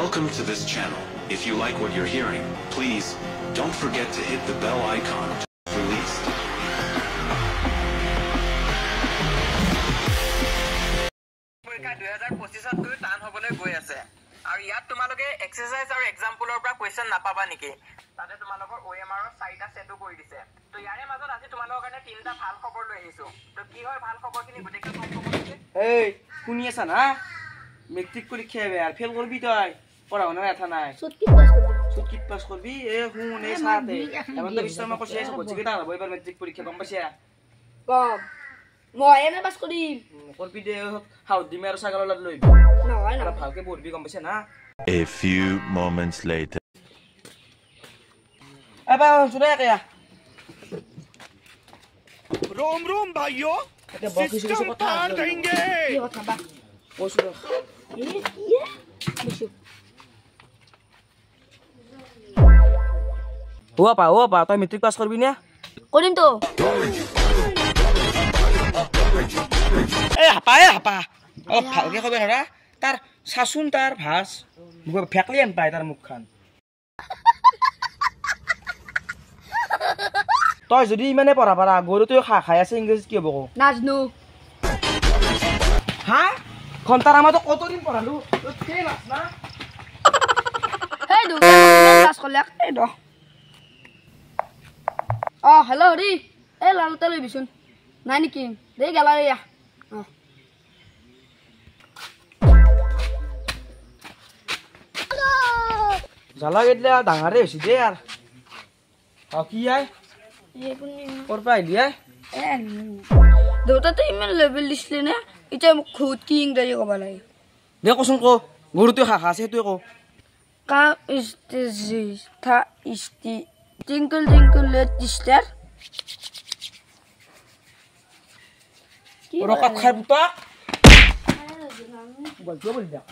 Welcome to this channel. If you like what you're hearing, please don't forget to hit the bell icon to be released. পৰীক্ষা 2025 গৈ টান হ'বলৈ গৈ আছে আৰু ইয়াত তোমালোকে এক্সাৰসাইজ আৰু এক্সাম্পলৰ পৰা কোৱেশ্চন নাপাবা নেকি তাতে তোমালোকৰ OMR ৰ 4টা সেটও কৰি দিছে তো ইয়াৰে মাজত আজি তোমালোকৰ কাৰণে 3টা ভাল খবৰ লৈ আহিছো তো কি হয় ভাল খবৰখিনি গুটেকে কম খবৰ দিছে এই শুনি আছা না মেট্ৰিক পৰীক্ষা হবে আর ফেল করবি তুই পড়াশোনা এথা নাই সুটকিট পাস করবি এ হুন এ সাথে এমন তো বিশ্বমা কইছে এসব বলছি কি তার এবার মেট্রিক পরীক্ষা কম পাইছে কম মই এনে পাস করিম করবি দে হাউ দিমে আর সাগর লাদ লইবি নহয় না ভালকে পড়বি কম পাইছে না A few moments later. আবা শুনে কেয়া रोम रोम भाइयों सिस्टम पार देंगे কি কথা বা ওসুর এ কি বসু ও পা তুই মেট্রিক পাস করবি না করিম তো এ হাপা অলপ ভালকে কবে নৰা তাৰ সাসুন তাৰ ভাস মুখ ফেকলি আন পায় তাৰ মুখখান তই যদি ইমানে পঢ়া পাৰা গৰু তুই খাই আছে ইংলিশ কি হ'ব কো নাজনু হা ঘন্টাৰ আমাতো কতদিন পঢ়ালো তই ফেল আছ না হেই দু ক্লাস করলে এই দ হ্যালো হরি এই লালুতে লইবিছুন নাই নেকি দেই গেলা রিয়া জ্বালা গেলে ডাঙৰে হৈছে দে আৰু কি আই কৰপা আহিলি আই দেউতাতে ইমান লেভেল দিছিলে নে এতিয়া মোক খুদ কি ইংৰাজী ক'ব লাগে দে কচোন ক গৰু তুই খা আছে তুই ক Come is this the is the twinkle twinkle little star ৰকাত খাই পুতা বল দিয়া